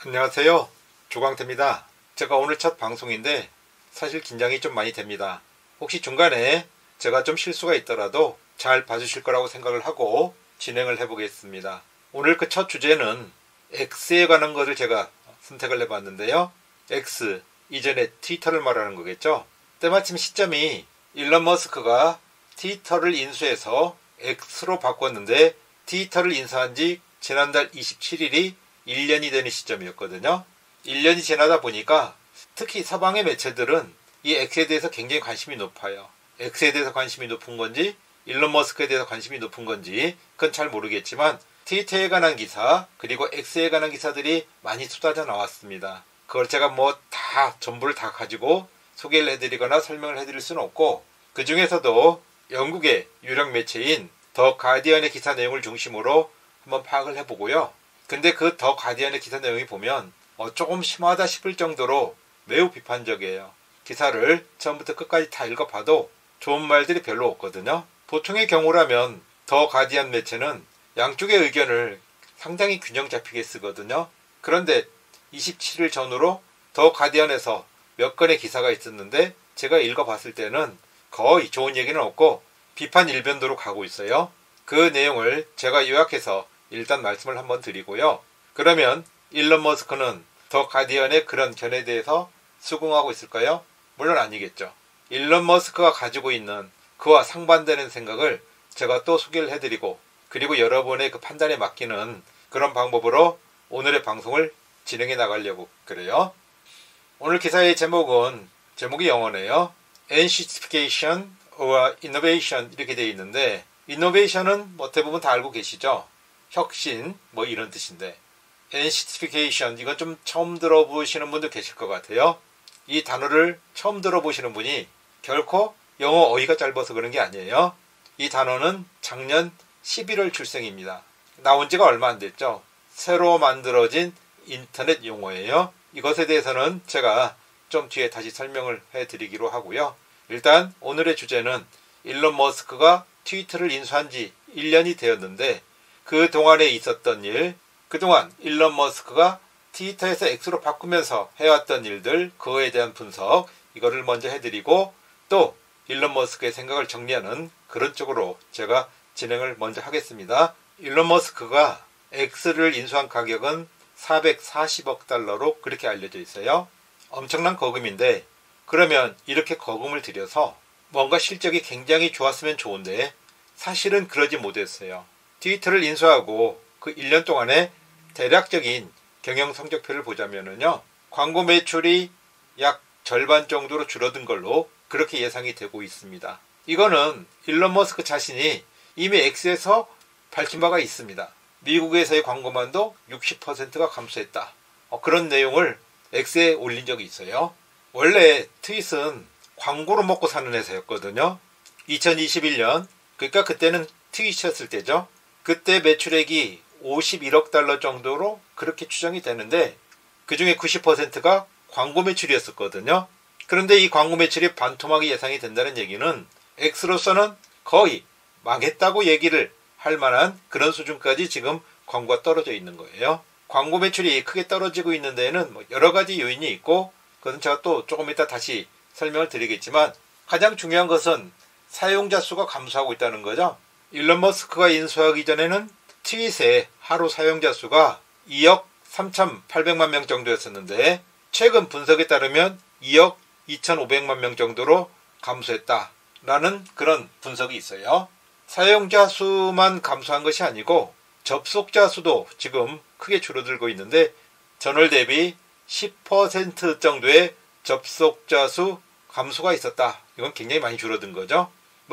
안녕하세요. 조광태입니다. 제가 오늘 첫 방송인데 사실 긴장이 좀 많이 됩니다. 혹시 중간에 제가 좀 실수가 있더라도 잘 봐주실 거라고 생각을 하고 진행을 해보겠습니다. 오늘 그 첫 주제는 X에 관한 것을 제가 선택을 해봤는데요. X, 이전에 트위터를 말하는 거겠죠. 때마침 시점이 일론 머스크가 트위터를 인수해서 X로 바꿨는데 트위터를 인수한 지 지난달 27일이 1년이 되는 시점이었거든요. 1년이 지나다 보니까 특히 서방의 매체들은 이 X에 대해서 굉장히 관심이 높아요. X에 대해서 관심이 높은 건지 일론 머스크에 대해서 관심이 높은 건지 그건 잘 모르겠지만 트위터에 관한 기사 그리고 X에 관한 기사들이 많이 쏟아져 나왔습니다. 그걸 제가 전부를 다 가지고 소개를 해드리거나 설명을 해드릴 수는 없고 그 중에서도 영국의 유력 매체인 더 가디언의 기사 내용을 중심으로 한번 파악을 해보고요. 근데 그 더 가디언의 기사 내용이 보면 조금 심하다 싶을 정도로 매우 비판적이에요. 기사를 처음부터 끝까지 다 읽어봐도 좋은 말들이 별로 없거든요. 보통의 경우라면 더 가디언 매체는 양쪽의 의견을 상당히 균형 잡히게 쓰거든요. 그런데 27일 전후로 더 가디언에서 몇 건의 기사가 있었는데 제가 읽어봤을 때는 거의 좋은 얘기는 없고 비판 일변도로 가고 있어요. 그 내용을 제가 요약해서 일단 말씀을 한번 드리고요. 그러면 일론 머스크는 더 가디언의 그런 견해에 대해서 수긍하고 있을까요? 물론 아니겠죠. 일론 머스크가 가지고 있는 그와 상반되는 생각을 제가 또 소개를 해드리고 그리고 여러분의 그 판단에 맡기는 그런 방법으로 오늘의 방송을 진행해 나가려고 그래요. 오늘 기사의 제목이 영어네요. Enshittification or Innovation 이렇게 되어 있는데 Innovation은 대부분 다 알고 계시죠? 혁신 이런 뜻인데 Enshittification 이건 좀 처음 들어보시는 분도 계실 것 같아요. 이 단어를 처음 들어보시는 분이 결코 영어 어휘가 짧아서 그런 게 아니에요. 이 단어는 작년 11월 출생입니다. 나온 지가 얼마 안 됐죠. 새로 만들어진 인터넷 용어예요. 이것에 대해서는 제가 좀 뒤에 다시 설명을 해드리기로 하고요. 일단 오늘의 주제는 일론 머스크가 트위터를 인수한 지 1년이 되었는데 그 동안에 있었던 일, 그동안 일론 머스크가 트위터에서 X로 바꾸면서 해왔던 일들, 그거에 대한 분석, 이거를 먼저 해드리고 또 일론 머스크의 생각을 정리하는 그런 쪽으로 제가 진행을 먼저 하겠습니다. 일론 머스크가 X를 인수한 가격은 440억 달러로 그렇게 알려져 있어요. 엄청난 거금인데 그러면 이렇게 거금을 들여서 뭔가 실적이 굉장히 좋았으면 좋은데 사실은 그러지 못했어요. 트위터를 인수하고 그 1년 동안의 대략적인 경영 성적표를 보자면요. 광고 매출이 약 절반 정도로 줄어든 걸로 그렇게 예상이 되고 있습니다. 이거는 일론 머스크 자신이 이미 X에서 밝힌 바가 있습니다. 미국에서의 광고만도 60%가 감소했다. 그런 내용을 X에 올린 적이 있어요. 원래 트윗은 광고로 먹고 사는 회사였거든요. 2021년, 그러니까 그때는 트윗이었을 때죠. 그때 매출액이 51억 달러 정도로 그렇게 추정이 되는데 그 중에 90%가 광고 매출이었었거든요. 그런데 이 광고 매출이 반토막이 예상이 된다는 얘기는 X로서는 거의 망했다고 얘기를 할 만한 그런 수준까지 지금 광고가 떨어져 있는 거예요. 광고 매출이 크게 떨어지고 있는 데에는 여러 가지 요인이 있고 그것은 제가 또 조금 이따 다시 설명을 드리겠지만 가장 중요한 것은 사용자 수가 감소하고 있다는 거죠. 일론 머스크가 인수하기 전에는 트윗의 하루 사용자 수가 2억 3,800만 명 정도였었는데 최근 분석에 따르면 2억 2,500만 명 정도로 감소했다라는 그런 분석이 있어요. 사용자 수만 감소한 것이 아니고 접속자 수도 지금 크게 줄어들고 있는데 전월 대비 10% 정도의 접속자 수 감소가 있었다. 이건 굉장히 많이 줄어든 거죠.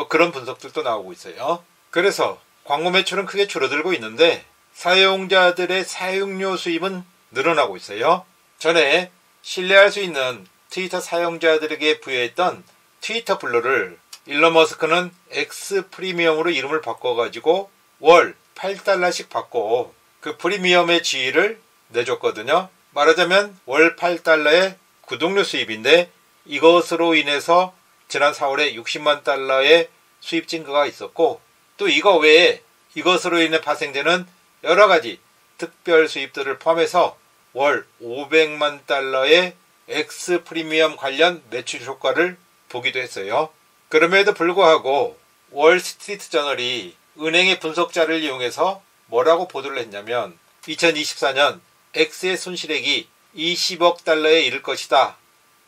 그런 분석들도 나오고 있어요. 그래서 광고 매출은 크게 줄어들고 있는데 사용자들의 사용료 수입은 늘어나고 있어요. 전에 신뢰할 수 있는 트위터 사용자들에게 부여했던 트위터 블루를 일론 머스크는 X 프리미엄으로 이름을 바꿔가지고 월 8달러씩 받고 그 프리미엄의 지위를 내줬거든요. 말하자면 월 8달러의 구독료 수입인데 이것으로 인해서 지난 4월에 60만 달러의 수입 증가가 있었고 또 이거 외에 이것으로 인해 발생되는 여러 가지 특별 수입들을 포함해서 월 500만 달러의 X 프리미엄 관련 매출 효과를 보기도 했어요. 그럼에도 불구하고 월스트리트저널이 은행의 분석자를 이용해서 뭐라고 보도를 했냐면 2024년 X의 손실액이 20억 달러에 이를 것이다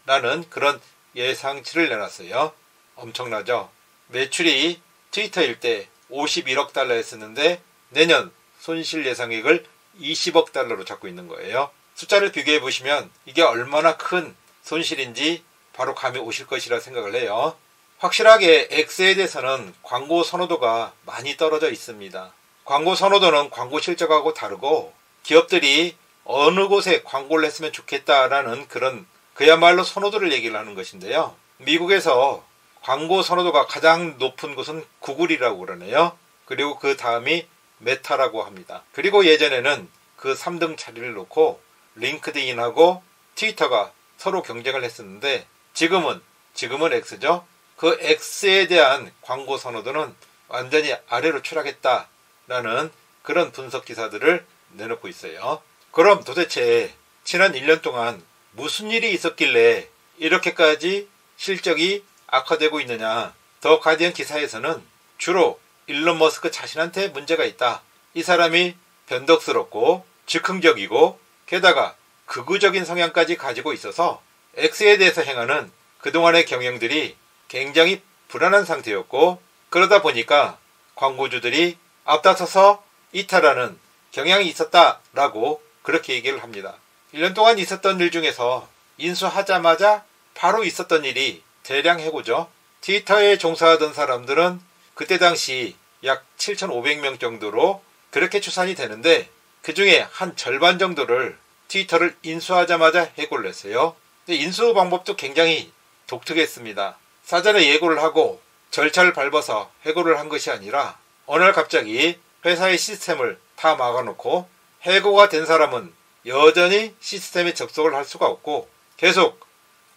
라는 그런 예상치를 내놨어요. 엄청나죠? 매출이 트위터일 때 51억 달러였었는데 내년 손실 예상액을 20억 달러로 잡고 있는 거예요. 숫자를 비교해 보시면 이게 얼마나 큰 손실인지 바로 감이 오실 것이라 생각을 해요. 확실하게 X에 대해서는 광고 선호도가 많이 떨어져 있습니다. 광고 선호도는 광고 실적하고 다르고 기업들이 어느 곳에 광고를 했으면 좋겠다라는 그런 그야말로 선호도를 얘기를 하는 것인데요. 미국에서 광고 선호도가 가장 높은 곳은 구글이라고 그러네요. 그리고 그 다음이 메타라고 합니다. 그리고 예전에는 그 3등 자리를 놓고 링크드인하고 트위터가 서로 경쟁을 했었는데 지금은 X죠. 그 X에 대한 광고 선호도는 완전히 아래로 추락했다라는 그런 분석 기사들을 내놓고 있어요. 그럼 도대체 지난 1년 동안 무슨 일이 있었길래 이렇게까지 실적이 악화되고 있느냐. 더 가디언 기사에서는 주로 일론 머스크 자신한테 문제가 있다. 이 사람이 변덕스럽고 즉흥적이고 게다가 극우적인 성향까지 가지고 있어서 X에 대해서 행하는 그동안의 경영들이 굉장히 불안한 상태였고 그러다 보니까 광고주들이 앞다퉈서 이탈하는 경향이 있었다라고 그렇게 얘기를 합니다. 1년 동안 있었던 일 중에서 인수하자마자 바로 있었던 일이 대량 해고죠. 트위터에 종사하던 사람들은 그때 당시 약 7,500명 정도로 그렇게 추산이 되는데 그 중에 한 절반 정도를 트위터를 인수하자마자 해고를 했어요. 근데 인수 방법도 굉장히 독특했습니다. 사전에 예고를 하고 절차를 밟아서 해고를 한 것이 아니라 어느 날 갑자기 회사의 시스템을 다 막아놓고 해고가 된 사람은 여전히 시스템에 접속을 할 수가 없고 계속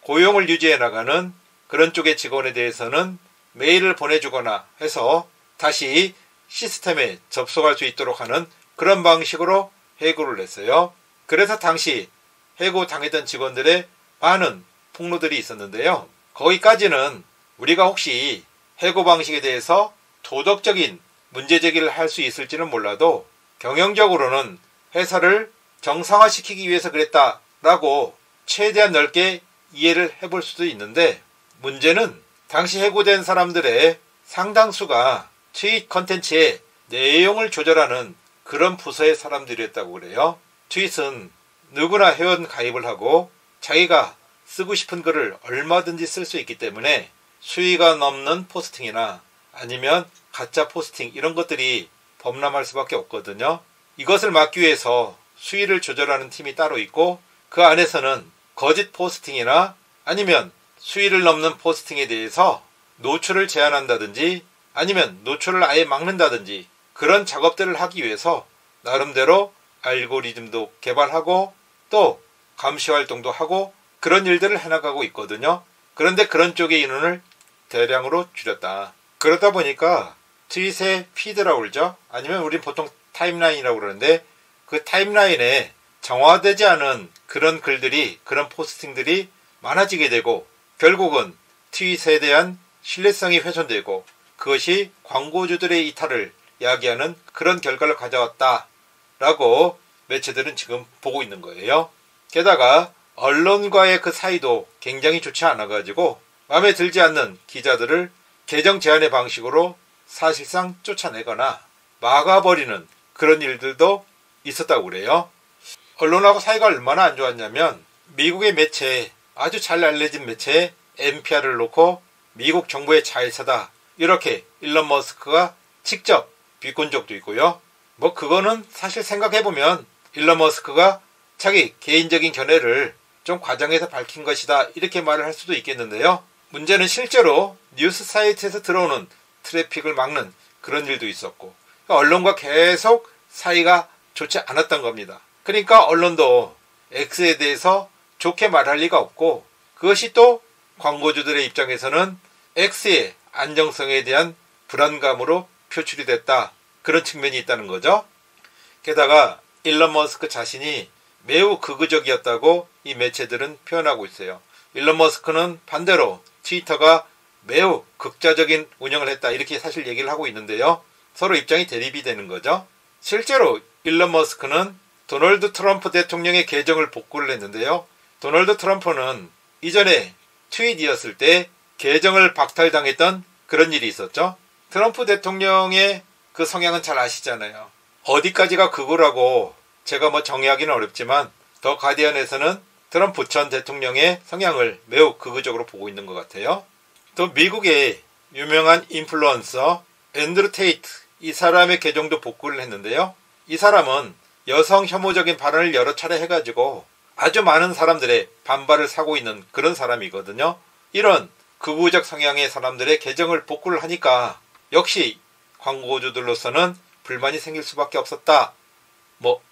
고용을 유지해 나가는 그런 쪽의 직원에 대해서는 메일을 보내주거나 해서 다시 시스템에 접속할 수 있도록 하는 그런 방식으로 해고를 했어요. 그래서 당시 해고 당했던 직원들의 많은 폭로들이 있었는데요. 거기까지는 우리가 혹시 해고 방식에 대해서 도덕적인 문제 제기를 할 수 있을지는 몰라도 경영적으로는 회사를 정상화시키기 위해서 그랬다라고 최대한 넓게 이해를 해볼 수도 있는데 문제는 당시 해고된 사람들의 상당수가 트윗 컨텐츠의 내용을 조절하는 그런 부서의 사람들이었다고 그래요. 트윗은 누구나 회원 가입을 하고 자기가 쓰고 싶은 글을 얼마든지 쓸 수 있기 때문에 수위가 넘는 포스팅이나 아니면 가짜 포스팅 이런 것들이 범람할 수밖에 없거든요. 이것을 막기 위해서 수위를 조절하는 팀이 따로 있고 그 안에서는 거짓 포스팅이나 아니면 수위를 넘는 포스팅에 대해서 노출을 제한한다든지 아니면 노출을 아예 막는다든지 그런 작업들을 하기 위해서 나름대로 알고리즘도 개발하고 또 감시 활동도 하고 그런 일들을 해나가고 있거든요. 그런데 그런 쪽의 인원을 대량으로 줄였다. 그러다 보니까 트윗의 피드라고 그러죠. 아니면 우린 보통 타임라인이라고 그러는데 그 타임라인에 정화되지 않은 그런 글들이 그런 포스팅들이 많아지게 되고 결국은 트윗에 대한 신뢰성이 훼손되고 그것이 광고주들의 이탈을 야기하는 그런 결과를 가져왔다라고 매체들은 지금 보고 있는 거예요. 게다가 언론과의 그 사이도 굉장히 좋지 않아가지고 마음에 들지 않는 기자들을 계정 제한의 방식으로 사실상 쫓아내거나 막아버리는 그런 일들도 있었다고 그래요. 언론하고 사이가 얼마나 안 좋았냐면 미국의 매체, 아주 잘 알려진 매체에 NPR을 놓고 미국 정부의 자회사다 이렇게 일론 머스크가 직접 비꼰 적도 있고요. 뭐 그거는 사실 생각해보면 일론 머스크가 자기 개인적인 견해를 좀 과장해서 밝힌 것이다 이렇게 말을 할 수도 있겠는데요. 문제는 실제로 뉴스 사이트에서 들어오는 트래픽을 막는 그런 일도 있었고 언론과 계속 사이가 좋지 않았던 겁니다. 그러니까 언론도 X에 대해서 좋게 말할 리가 없고 그것이 또 광고주들의 입장에서는 X의 안정성에 대한 불안감으로 표출이 됐다. 그런 측면이 있다는 거죠. 게다가 일론 머스크 자신이 매우 극우적이었다고 이 매체들은 표현하고 있어요. 일론 머스크는 반대로 트위터가 매우 극자적인 운영을 했다 이렇게 사실 얘기를 하고 있는데요. 서로 입장이 대립이 되는 거죠. 실제로 일론 머스크는 도널드 트럼프 대통령의 계정을 복구를 했는데요. 도널드 트럼프는 이전에 트윗이었을 때 계정을 박탈당했던 그런 일이 있었죠. 트럼프 대통령의 그 성향은 잘 아시잖아요. 어디까지가 극우라고 제가 정의하기는 어렵지만 더 가디언에서는 트럼프 전 대통령의 성향을 매우 극우적으로 보고 있는 것 같아요. 또 미국의 유명한 인플루언서 앤드루 테이트 이 사람의 계정도 복구를 했는데요. 이 사람은 여성 혐오적인 발언을 여러 차례 해가지고 아주 많은 사람들의 반발을 사고 있는 그런 사람이거든요. 이런 극우적 성향의 사람들의 계정을 복구를 하니까 역시 광고주들로서는 불만이 생길 수밖에 없었다.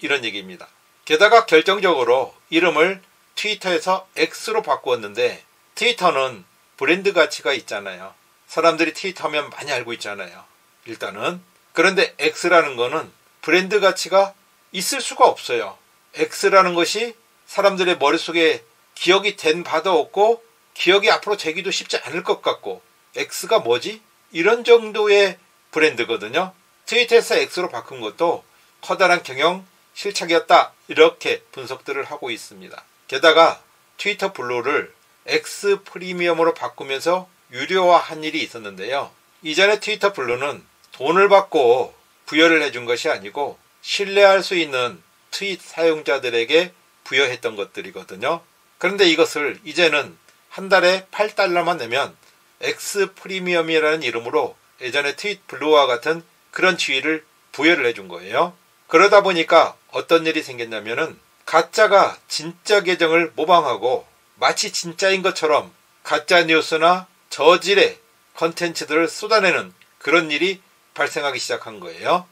이런 얘기입니다. 게다가 결정적으로 이름을 트위터에서 X로 바꾸었는데 트위터는 브랜드 가치가 있잖아요. 사람들이 트위터 하면 많이 알고 있잖아요. 일단은. 그런데 X라는 거는 브랜드 가치가 있을 수가 없어요. X라는 것이 사람들의 머릿속에 기억이 된 바도 없고 기억이 앞으로 되기도 쉽지 않을 것 같고 X가 뭐지? 이런 정도의 브랜드거든요. 트위터에서 X로 바꾼 것도 커다란 경영 실착이었다. 이렇게 분석들을 하고 있습니다. 게다가 트위터 블루를 X 프리미엄으로 바꾸면서 유료화한 일이 있었는데요. 이전에 트위터 블루는 돈을 받고 부여를 해준 것이 아니고 신뢰할 수 있는 트윗 사용자들에게 부여했던 것들이거든요. 그런데 이것을 이제는 한 달에 $8만 내면 X 프리미엄이라는 이름으로 예전에 트윗 블루와 같은 그런 지위를 부여를 해준 거예요. 그러다 보니까 어떤 일이 생겼냐면은 가짜가 진짜 계정을 모방하고 마치 진짜인 것처럼 가짜 뉴스나 저질의 컨텐츠들을 쏟아내는 그런 일이 발생하기 시작한 거예요.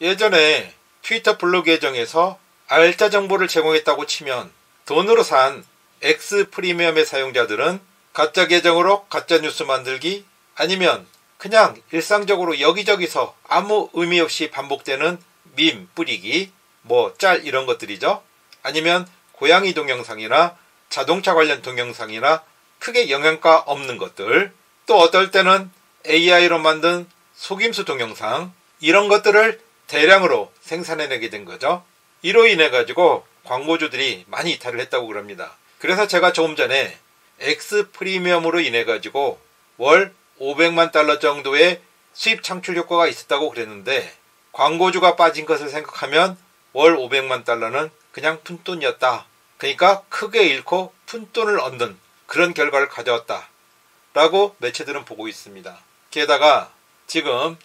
예전에 트위터 블루 계정에서 알짜 정보를 제공했다고 치면 돈으로 산 X 프리미엄의 사용자들은 가짜 계정으로 가짜 뉴스 만들기 아니면 그냥 일상적으로 여기저기서 아무 의미 없이 반복되는 밈 뿌리기 짤 이런 것들이죠. 아니면 고양이 동영상이나 자동차 관련 동영상이나 크게 영향가 없는 것들 또 어떨 때는 AI로 만든 속임수 동영상 이런 것들을 대량으로 생산해내게 된 거죠. 이로 인해 가지고 광고주들이 많이 이탈을 했다고 그럽니다. 그래서 제가 조금 전에 X 프리미엄으로 인해 가지고 월 $500만 정도의 수입 창출 효과가 있었다고 그랬는데 광고주가 빠진 것을 생각하면 월 $500만 그냥 푼돈이었다. 그러니까 크게 잃고 푼돈을 얻는 그런 결과를 가져왔다. 라고 매체들은 보고 있습니다. 게다가 지금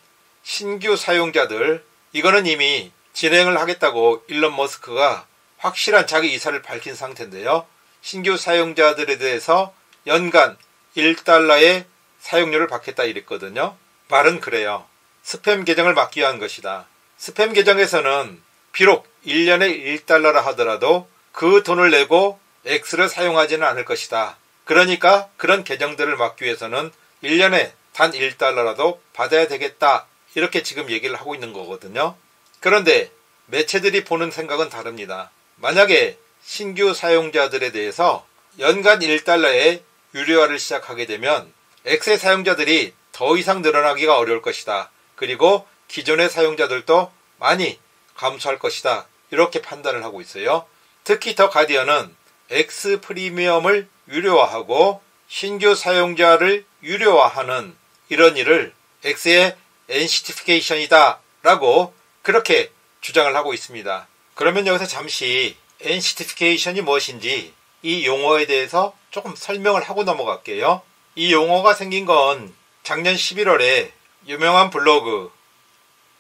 신규 사용자들 이거는 이미 진행을 하겠다고 일론 머스크가 확실한 자기 의사를 밝힌 상태인데요. 신규 사용자들에 대해서 연간 $1의 사용료를 받겠다 이랬거든요. 말은 그래요. 스팸 계정을 막기 위한 것이다. 스팸 계정에서는 비록 1년에 $1라 하더라도 그 돈을 내고 X를 사용하지는 않을 것이다. 그러니까 그런 계정들을 막기 위해서는 1년에 단 $1라도 받아야 되겠다. 이렇게 지금 얘기를 하고 있는 거거든요. 그런데 매체들이 보는 생각은 다릅니다. 만약에 신규 사용자들에 대해서 연간 $1의 유료화를 시작하게 되면 X의 사용자들이 더 이상 늘어나기가 어려울 것이다. 그리고 기존의 사용자들도 많이 감소할 것이다. 이렇게 판단을 하고 있어요. 특히 더 가디언은 X 프리미엄을 유료화하고 신규 사용자를 유료화하는 이런 일을 X의 엔시티피케이션이다 라고 그렇게 주장을 하고 있습니다. 그러면 여기서 잠시 엔시티피케이션이 무엇인지 이 용어에 대해서 조금 설명을 하고 넘어갈게요. 이 용어가 생긴 건 작년 11월에 유명한 블로그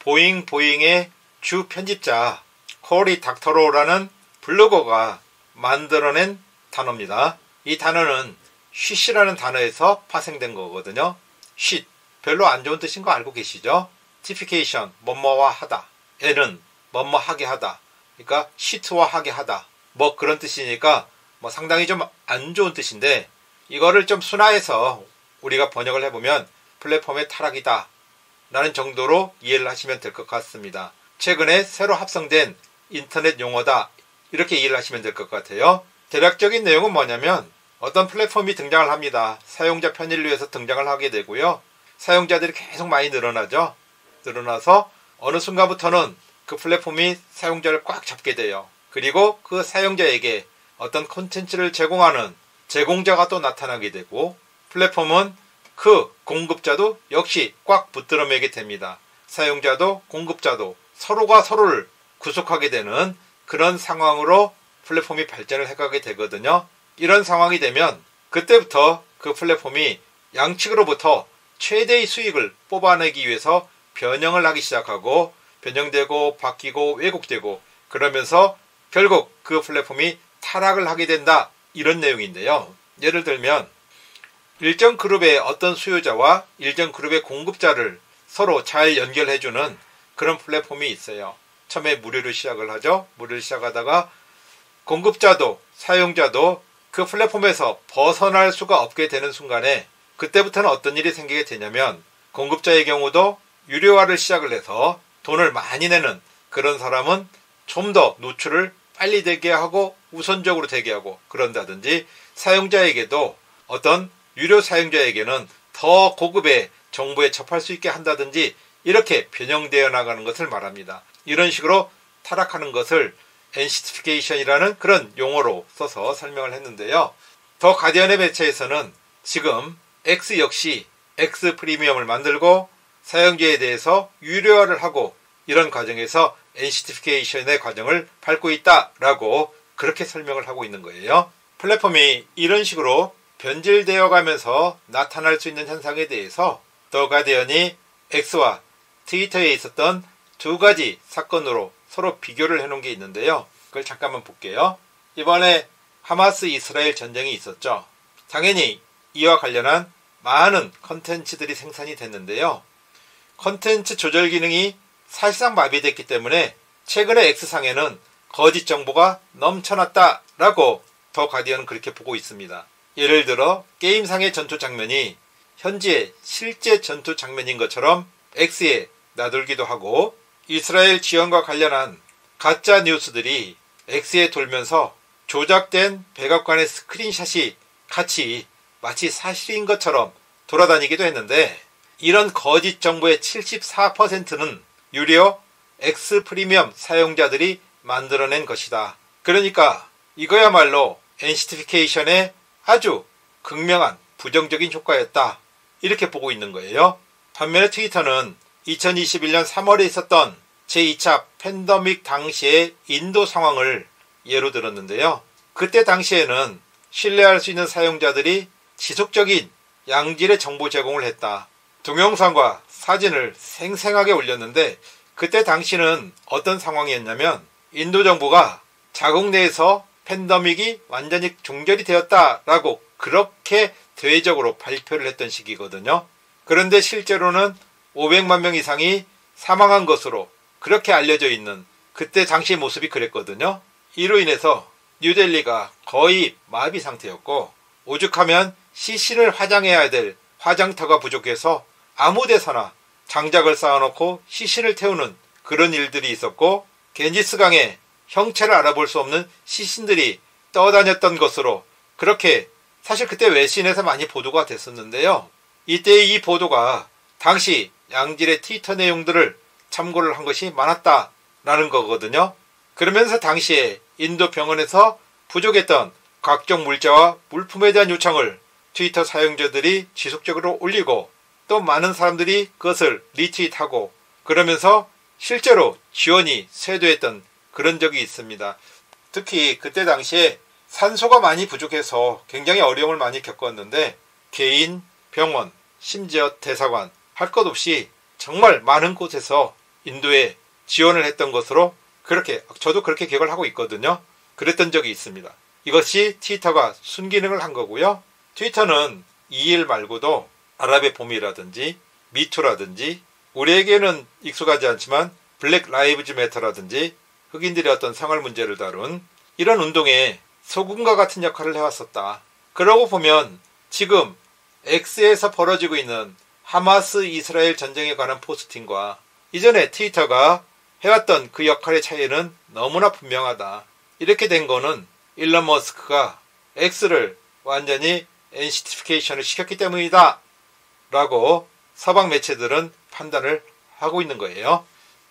보잉의 주 편집자 코리 닥터로라는 블로거가 만들어낸 단어입니다. 이 단어는 쉿이라는 단어에서 파생된 거거든요. 쉿, 별로 안 좋은 뜻인 거 알고 계시죠? 티피케이션, 뭐뭐와 하다. N은 뭐뭐하게 하다. 그러니까 시트화하게 하다. 그런 뜻이니까 상당히 좀 안 좋은 뜻인데 이거를 좀 순화해서 우리가 번역을 해보면 플랫폼의 타락이다 라는 정도로 이해를 하시면 될 것 같습니다. 최근에 새로 합성된 인터넷 용어다 이렇게 이해를 하시면 될 것 같아요. 대략적인 내용은 뭐냐면 어떤 플랫폼이 등장을 합니다. 사용자 편의를 위해서 등장을 하게 되고요. 사용자들이 계속 많이 늘어나죠. 늘어나서 어느 순간부터는 그 플랫폼이 사용자를 꽉 잡게 돼요. 그리고 그 사용자에게 어떤 콘텐츠를 제공하는 제공자가 또 나타나게 되고 플랫폼은 그 공급자도 역시 꽉 붙들어 매게 됩니다. 사용자도 공급자도 서로가 서로를 구속하게 되는 그런 상황으로 플랫폼이 발전을 해가게 되거든요. 이런 상황이 되면 그때부터 그 플랫폼이 양측으로부터 최대의 수익을 뽑아내기 위해서 변형을 하기 시작하고 변형되고 바뀌고 왜곡되고 그러면서 결국 그 플랫폼이 타락을 하게 된다. 이런 내용인데요. 예를 들면 일정 그룹의 어떤 수요자와 일정 그룹의 공급자를 서로 잘 연결해주는 그런 플랫폼이 있어요. 처음에 무료로 시작을 하죠. 무료로 시작하다가 공급자도 사용자도 그 플랫폼에서 벗어날 수가 없게 되는 순간에 그때부터는 어떤 일이 생기게 되냐면 공급자의 경우도 유료화를 시작을 해서 돈을 많이 내는 그런 사람은 좀 더 노출을 빨리 되게 하고 우선적으로 되게 하고 그런다든지 사용자에게도 어떤 유료 사용자에게는 더 고급의 정보에 접할 수 있게 한다든지 이렇게 변형되어 나가는 것을 말합니다. 이런 식으로 타락하는 것을 엔시티피케이션이라는 그런 용어로 써서 설명을 했는데요. 더 가디언의 매체에서는 지금 X 역시 X 프리미엄을 만들고 사용자에 대해서 유료화를 하고 이런 과정에서 엔시티피케이션의 과정을 밟고 있다라고 그렇게 설명을 하고 있는 거예요. 플랫폼이 이런 식으로 변질되어 가면서 나타날 수 있는 현상에 대해서 더 가디언이 X와 트위터에 있었던 두 가지 사건으로 서로 비교를 해놓은 게 있는데요. 그걸 잠깐만 볼게요. 이번에 하마스 이스라엘 전쟁이 있었죠. 당연히 이와 관련한 많은 컨텐츠들이 생산이 됐는데요. 컨텐츠 조절 기능이 사실상 마비됐기 때문에 최근에 X상에는 거짓 정보가 넘쳐났다라고 더 가디언은 그렇게 보고 있습니다. 예를 들어 게임상의 전투 장면이 현지의 실제 전투 장면인 것처럼 X에 나돌기도 하고 이스라엘 지원과 관련한 가짜 뉴스들이 X에 돌면서 조작된 백악관의 스크린샷이 같이 마치 사실인 것처럼 돌아다니기도 했는데 이런 거짓 정보의 74%는 유료 X 프리미엄 사용자들이 만들어낸 것이다. 그러니까 이거야말로 엔시티피케이션의 아주 극명한 부정적인 효과였다. 이렇게 보고 있는 거예요. 반면에 트위터는 2021년 3월에 있었던 제2차 팬데믹 당시의 인도 상황을 예로 들었는데요. 그때 당시에는 신뢰할 수 있는 사용자들이 지속적인 양질의 정보 제공을 했다. 동영상과 사진을 생생하게 올렸는데 그때 당시는 어떤 상황이었냐면 인도 정부가 자국 내에서 팬데믹이 완전히 종결이 되었다라고 그렇게 대외적으로 발표를 했던 시기거든요. 그런데 실제로는 500만 명 이상이 사망한 것으로 그렇게 알려져 있는 그때 당시 모습이 그랬거든요. 이로 인해서 뉴델리가 거의 마비 상태였고 오죽하면 시신을 화장해야 될 화장터가 부족해서 아무 데서나 장작을 쌓아놓고 시신을 태우는 그런 일들이 있었고 겐지스강에 형체를 알아볼 수 없는 시신들이 떠다녔던 것으로 그렇게 사실 그때 외신에서 많이 보도가 됐었는데요. 이때의 이 보도가 당시 양질의 트위터 내용들을 참고를 한 것이 많았다라는 거거든요. 그러면서 당시에 인도 병원에서 부족했던 각종 물자와 물품에 대한 요청을 트위터 사용자들이 지속적으로 올리고 또 많은 사람들이 그것을 리트윗하고 그러면서 실제로 지원이 쇄도했던 그런 적이 있습니다. 특히 그때 당시에 산소가 많이 부족해서 굉장히 어려움을 많이 겪었는데 개인, 병원, 심지어 대사관 할 것 없이 정말 많은 곳에서 인도에 지원을 했던 것으로 그렇게 저도 그렇게 기억을 하고 있거든요. 그랬던 적이 있습니다. 이것이 트위터가 순기능을 한 거고요. 트위터는 이 일 말고도 아랍의 봄이라든지 미투라든지 우리에게는 익숙하지 않지만 블랙 라이브즈 매터라든지 흑인들의 어떤 생활 문제를 다룬 이런 운동에 소금과 같은 역할을 해왔었다. 그러고 보면 지금 X에서 벌어지고 있는 하마스 이스라엘 전쟁에 관한 포스팅과 이전에 트위터가 해왔던 그 역할의 차이는 너무나 분명하다. 이렇게 된 거는 일론 머스크가 X를 완전히 NCT피케이션을 시켰기 때문이다 라고 서방 매체들은 판단을 하고 있는 거예요.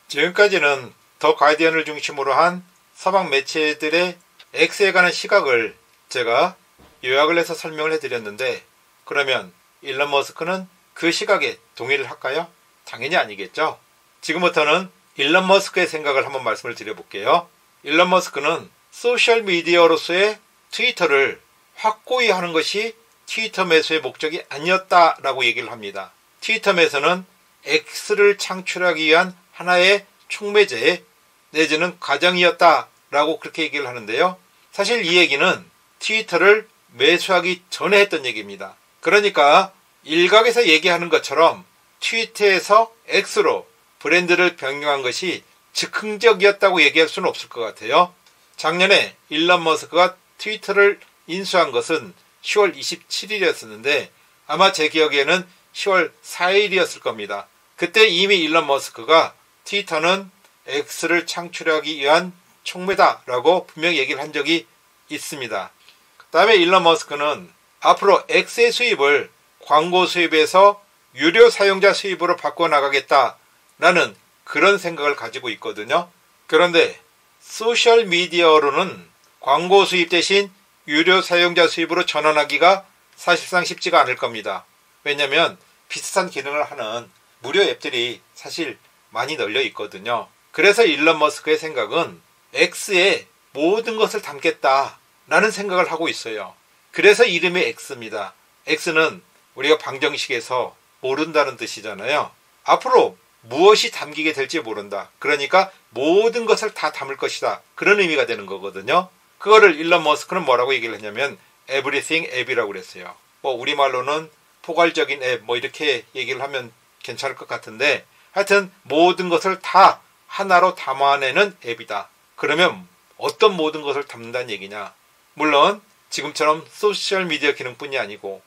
지금까지는 더 가디언을 중심으로 한 서방 매체들의 X에 관한 시각을 제가 요약을 해서 설명을 해드렸는데, 그러면 일론 머스크는 그 시각에 동의를 할까요? 당연히 아니겠죠. 지금부터는 일론 머스크의 생각을 한번 말씀을 드려볼게요. 일론 머스크는 소셜미디어로서의 트위터를 확고히 하는 것이 트위터 매수의 목적이 아니었다라고 얘기를 합니다. 트위터 매수는 X를 창출하기 위한 하나의 촉매제 내지는 과정이었다라고 그렇게 얘기를 하는데요. 사실 이 얘기는 트위터를 매수하기 전에 했던 얘기입니다. 그러니까 일각에서 얘기하는 것처럼 트위터에서 X로 브랜드를 변경한 것이 즉흥적이었다고 얘기할 수는 없을 것 같아요. 작년에 일론 머스크가 트위터를 인수한 것은 10월 27일이었었는데 아마 제 기억에는 10월 4일이었을 겁니다. 그때 이미 일론 머스크가 트위터는 X를 창출하기 위한 촉매다라고 분명히 얘기를 한 적이 있습니다. 그 다음에 일론 머스크는 앞으로 X의 수입을 광고 수입에서 유료 사용자 수입으로 바꿔나가겠다라는 그런 생각을 가지고 있거든요. 그런데 소셜미디어로는 광고 수입 대신 유료 사용자 수입으로 전환하기가 사실상 쉽지가 않을 겁니다. 왜냐하면 비슷한 기능을 하는 무료 앱들이 사실 많이 널려 있거든요. 그래서 일론 머스크의 생각은 X에 모든 것을 담겠다라는 생각을 하고 있어요. 그래서 이름이 X입니다. X는 우리가 방정식에서 모른다는 뜻이잖아요. 앞으로 무엇이 담기게 될지 모른다. 그러니까 모든 것을 다 담을 것이다. 그런 의미가 되는 거거든요. 그거를 일론 머스크는 뭐라고 얘기를 했냐면 Everything 앱이라고 그랬어요. 우리말로는 포괄적인 앱 이렇게 얘기를 하면 괜찮을 것 같은데, 하여튼 모든 것을 다 하나로 담아내는 앱이다. 그러면 어떤 모든 것을 담는다는 얘기냐? 물론 지금처럼 소셜미디어 기능뿐이 아니고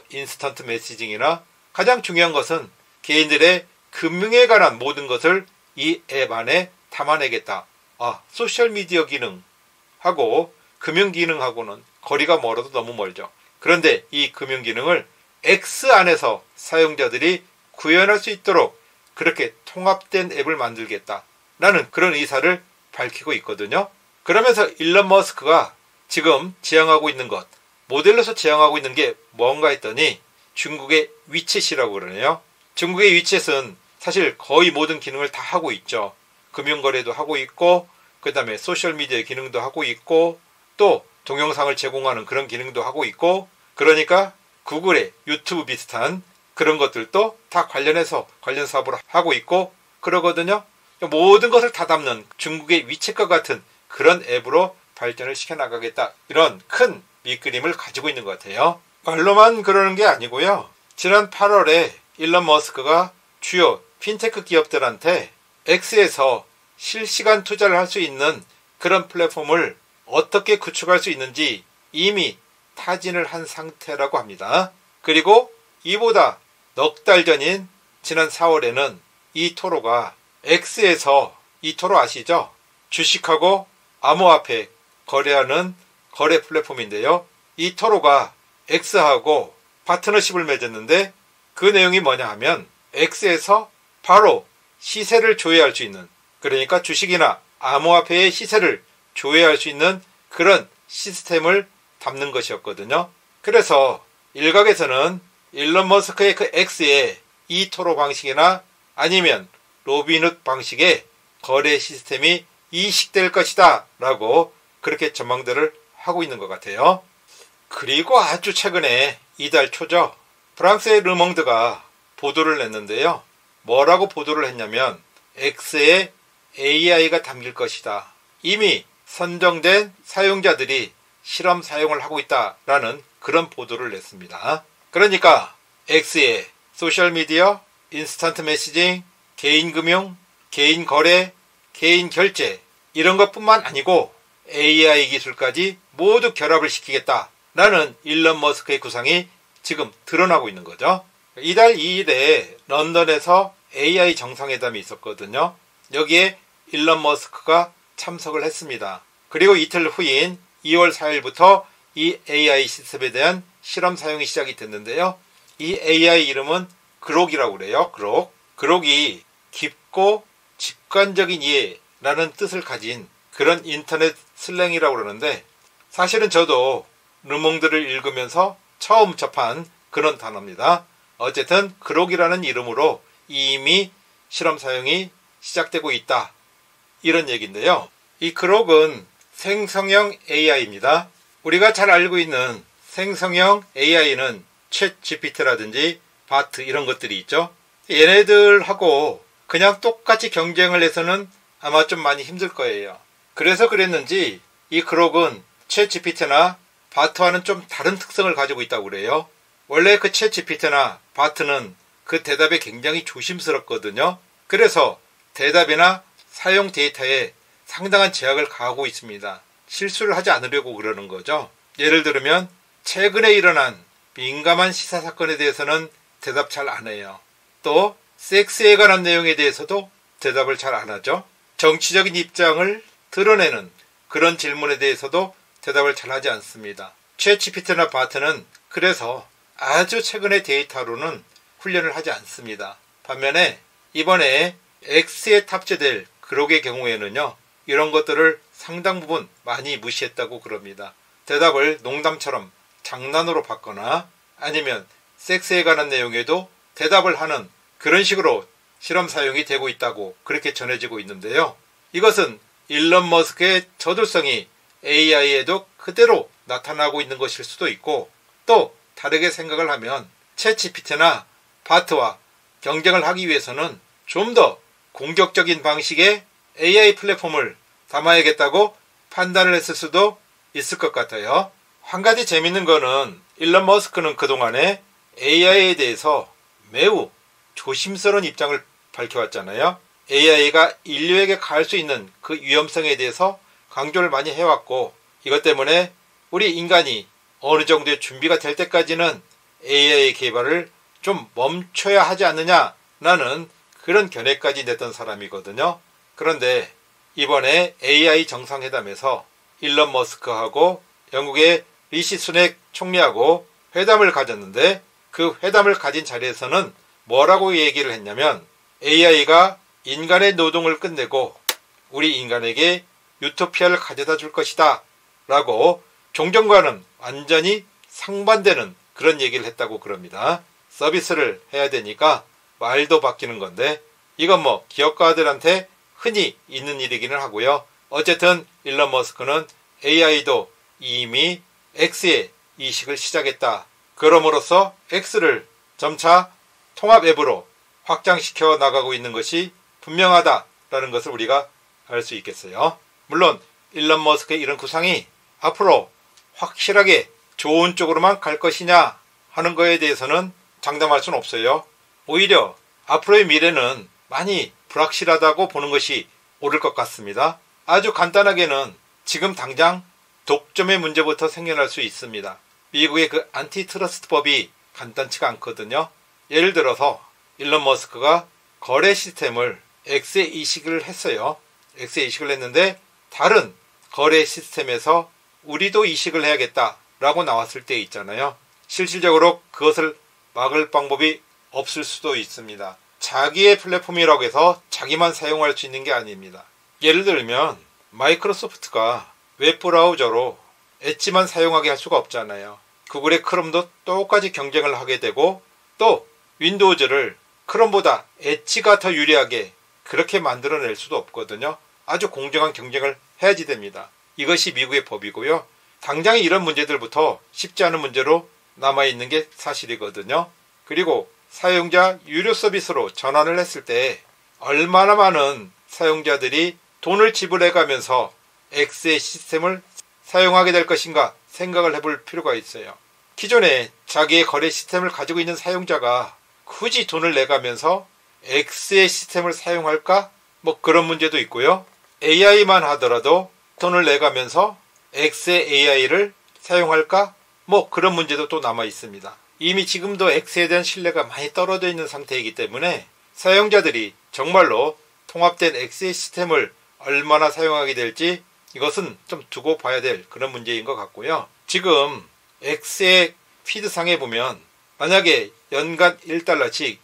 인스턴트 메시징이나 가장 중요한 것은 개인들의 금융에 관한 모든 것을 이 앱 안에 담아내겠다. 소셜미디어 기능하고 금융 기능하고는 거리가 멀어도 너무 멀죠. 그런데 이 금융 기능을 X 안에서 사용자들이 구현할 수 있도록 그렇게 통합된 앱을 만들겠다라는 그런 의사를 밝히고 있거든요. 그러면서 일론 머스크가 지금 지향하고 있는 것, 모델로서 지향하고 있는 게 뭔가 했더니 중국의 위챗이라고 그러네요. 중국의 위챗은 사실 거의 모든 기능을 다 하고 있죠. 금융거래도 하고 있고, 그 다음에 소셜미디어 기능도 하고 있고, 또 동영상을 제공하는 그런 기능도 하고 있고, 그러니까 구글의 유튜브 비슷한 그런 것들도 다 관련해서 관련 사업을 하고 있고 그러거든요. 모든 것을 다 담는 중국의 위챗과 같은 그런 앱으로 발전을 시켜나가겠다. 이런 큰 밑그림을 가지고 있는 것 같아요. 말로만 그러는 게 아니고요. 지난 8월에 일론 머스크가 주요 핀테크 기업들한테 X에서 실시간 투자를 할 수 있는 그런 플랫폼을 어떻게 구축할 수 있는지 이미 타진을 한 상태라고 합니다. 그리고 이보다 넉 달 전인 지난 4월에는 이토로가 X에서, 이토로 아시죠? 주식하고 암호화폐 거래하는 거래 플랫폼인데요. 이토로가 X하고 파트너십을 맺었는데 그 내용이 뭐냐 하면 X에서 바로 시세를 조회할 수 있는, 그러니까 주식이나 암호화폐의 시세를 조회할 수 있는 그런 시스템을 담는 것이었거든요. 그래서 일각에서는 일론 머스크의 그 X에 이토로 방식이나 아니면 로빈훗 방식의 거래 시스템이 이식될 것이다 라고 그렇게 전망들을 하고 있는 것 같아요. 그리고 아주 최근에 이달 초죠. 프랑스의 르몽드가 보도를 냈는데요. 뭐라고 보도를 했냐면 X에 AI가 담길 것이다. 이미 선정된 사용자들이 실험 사용을 하고 있다라는 그런 보도를 냈습니다. 그러니까 X에 소셜미디어, 인스턴트 메시징, 개인 금융, 개인 거래, 개인 결제 이런 것뿐만 아니고 AI 기술까지 모두 결합을 시키겠다라는 일론 머스크의 구상이 지금 드러나고 있는 거죠. 이달 2일에 런던에서 AI 정상회담이 있었거든요. 여기에 일론 머스크가 참석을 했습니다. 그리고 이틀 후인 2월 4일부터 이 AI 시스템에 대한 실험 사용이 시작이 됐는데요. 이 AI 이름은 그록이라고 그래요. 그록이 깊고 직관적인 이해라는 뜻을 가진 그런 인터넷 슬랭이라고 그러는데, 사실은 저도 르몽드를 읽으면서 처음 접한 그런 단어입니다. 어쨌든 그록이라는 이름으로 이미 실험 사용이 시작되고 있다, 이런 얘기인데요. 이 그록은 생성형 AI입니다. 우리가 잘 알고 있는 생성형 AI는 챗 GPT라든지 바트 이런 것들이 있죠. 얘네들하고 그냥 똑같이 경쟁을 해서는 아마 좀 많이 힘들 거예요. 그래서 그랬는지 이 그록은 챗 GPT나 바트와는 좀 다른 특성을 가지고 있다고 그래요. 원래 그 챗 GPT나 바트는 그 대답에 굉장히 조심스럽거든요. 그래서 대답이나 사용 데이터에 상당한 제약을 가하고 있습니다. 실수를 하지 않으려고 그러는 거죠. 예를 들면 최근에 일어난 민감한 시사 사건에 대해서는 대답 잘 안 해요. 또 섹스에 관한 내용에 대해서도 대답을 잘 안 하죠. 정치적인 입장을 드러내는 그런 질문에 대해서도 대답을 잘 하지 않습니다. 챗 GPT나 바트는 그래서 아주 최근의 데이터로는 훈련을 하지 않습니다. 반면에 이번에 X에 탑재될 그록의 경우에는요, 이런 것들을 상당 부분 많이 무시했다고 그럽니다. 대답을 농담처럼 장난으로 받거나 아니면 섹스에 관한 내용에도 대답을 하는 그런 식으로 실험 사용이 되고 있다고 그렇게 전해지고 있는데요. 이것은 일론 머스크의 저돌성이 AI에도 그대로 나타나고 있는 것일 수도 있고, 또 다르게 생각을 하면 챗 GPT나 바트와 경쟁을 하기 위해서는 좀 더 공격적인 방식의 AI 플랫폼을 담아야겠다고 판단을 했을 수도 있을 것 같아요. 한 가지 재밌는 거는 일론 머스크는 그동안에 AI에 대해서 매우 조심스러운 입장을 밝혀왔잖아요. AI가 인류에게 가할 수 있는 그 위험성에 대해서 강조를 많이 해왔고, 이것 때문에 우리 인간이 어느 정도의 준비가 될 때까지는 AI 개발을 좀 멈춰야 하지 않느냐라는 그런 견해까지 냈던 사람이거든요. 그런데 이번에 AI 정상회담에서 일론 머스크하고 영국의 리시 수넥 총리하고 회담을 가졌는데, 그 회담을 가진 자리에서는 뭐라고 얘기를 했냐면, AI가 인간의 노동을 끝내고 우리 인간에게 유토피아를 가져다 줄 것이다 라고 종전과는 완전히 상반되는 그런 얘기를 했다고 그럽니다. 서비스를 해야 되니까 말도 바뀌는 건데, 이건 뭐 기업가들한테 흔히 있는 일이기는 하고요. 어쨌든 일론 머스크는 AI도 이미 X의 이식을 시작했다, 그럼으로써 X를 점차 통합 앱으로 확장시켜 나가고 있는 것이 분명하다라는 것을 우리가 알 수 있겠어요. 물론 일론 머스크의 이런 구상이 앞으로 확실하게 좋은 쪽으로만 갈 것이냐 하는 거에 대해서는 장담할 수는 없어요. 오히려 앞으로의 미래는 많이 불확실하다고 보는 것이 옳을 것 같습니다. 아주 간단하게는 지금 당장 독점의 문제부터 생겨날 수 있습니다. 미국의 그 안티트러스트 법이 간단치가 않거든요. 예를 들어서 일론 머스크가 거래 시스템을 X에 이식을 했어요. X에 이식을 했는데 다른 거래 시스템에서 우리도 이식을 해야겠다라고 나왔을 때 있잖아요. 실질적으로 그것을 막을 방법이 없을 수도 있습니다. 자기의 플랫폼이라고 해서 자기만 사용할 수 있는 게 아닙니다. 예를 들면 마이크로소프트가 웹브라우저로 엣지만 사용하게 할 수가 없잖아요. 구글의 크롬도 똑같이 경쟁을 하게 되고, 또 윈도우즈를 크롬보다 엣지가 더 유리하게 그렇게 만들어낼 수도 없거든요. 아주 공정한 경쟁을 해야지 됩니다. 이것이 미국의 법이고요. 당장에 이런 문제들부터 쉽지 않은 문제로 남아있는 게 사실이거든요. 그리고 사용자 유료 서비스로 전환을 했을 때 얼마나 많은 사용자들이 돈을 지불해가면서 X의 시스템을 사용하게 될 것인가 생각을 해볼 필요가 있어요. 기존에 자기의 거래 시스템을 가지고 있는 사용자가 굳이 돈을 내가면서 X의 시스템을 사용할까? 뭐 그런 문제도 있고요. AI만 하더라도 돈을 내가면서 X의 AI를 사용할까? 뭐 그런 문제도 또 남아 있습니다. 이미 지금도 X에 대한 신뢰가 많이 떨어져 있는 상태이기 때문에 사용자들이 정말로 통합된 X의 시스템을 얼마나 사용하게 될지 이것은 좀 두고 봐야 될 그런 문제인 것 같고요. 지금 X의 피드상에 보면 만약에 연간 $1씩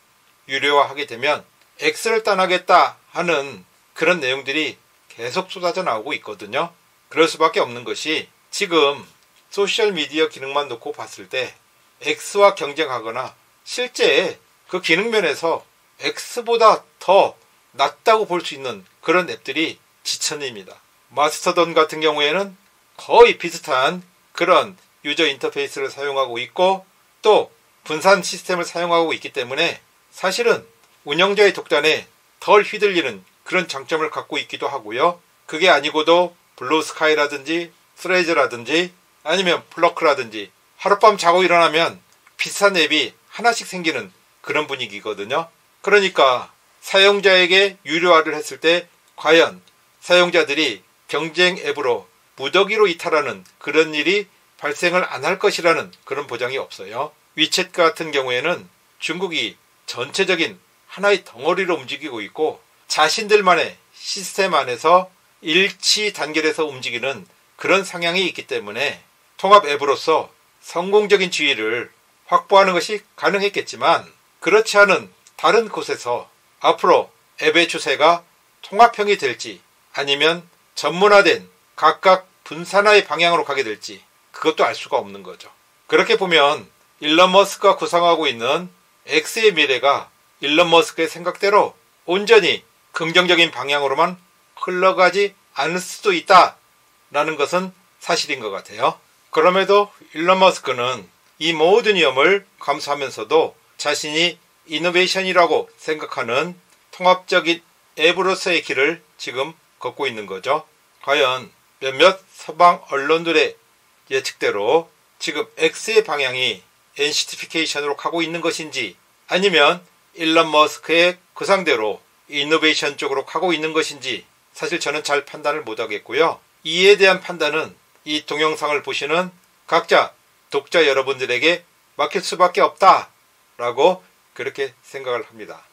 유료화하게 되면 X를 떠나겠다 하는 그런 내용들이 계속 쏟아져 나오고 있거든요. 그럴 수밖에 없는 것이 지금 소셜미디어 기능만 놓고 봤을 때 X와 경쟁하거나 실제 그 기능면에서 X보다 더 낫다고 볼 수 있는 그런 앱들이 지천입니다. 마스터돈 같은 경우에는 거의 비슷한 그런 유저 인터페이스를 사용하고 있고 또 분산 시스템을 사용하고 있기 때문에 사실은 운영자의 독단에 덜 휘둘리는 그런 장점을 갖고 있기도 하고요. 그게 아니고도 블루스카이라든지 스레이즈라든지 아니면 플러크라든지 하룻밤 자고 일어나면 비싼 앱이 하나씩 생기는 그런 분위기거든요. 그러니까 사용자에게 유료화를 했을 때 과연 사용자들이 경쟁 앱으로 무더기로 이탈하는 그런 일이 발생을 안 할 것이라는 그런 보장이 없어요. 위챗 같은 경우에는 중국이 전체적인 하나의 덩어리로 움직이고 있고 자신들만의 시스템 안에서 일치 단결해서 움직이는 그런 성향이 있기 때문에 통합 앱으로서 성공적인 지위를 확보하는 것이 가능했겠지만 그렇지 않은 다른 곳에서 앞으로 앱의 추세가 통합형이 될지 아니면 전문화된 각각 분산화의 방향으로 가게 될지 그것도 알 수가 없는 거죠. 그렇게 보면 일론 머스크가 구상하고 있는 X의 미래가 일론 머스크의 생각대로 온전히 긍정적인 방향으로만 흘러가지 않을 수도 있다라는 것은 사실인 것 같아요. 그럼에도 일론 머스크는 이 모든 위험을 감수하면서도 자신이 이노베이션이라고 생각하는 통합적인 앱으로서의 길을 지금 걷고 있는 거죠. 과연 몇몇 서방 언론들의 예측대로 지금 X의 방향이 NCT피케이션으로 가고 있는 것인지 아니면 일론 머스크의 구상대로 이노베이션 쪽으로 가고 있는 것인지 사실 저는 잘 판단을 못하겠고요. 이에 대한 판단은 이 동영상을 보시는 각자 독자 여러분들에게 맡길 수밖에 없다라고 그렇게 생각을 합니다.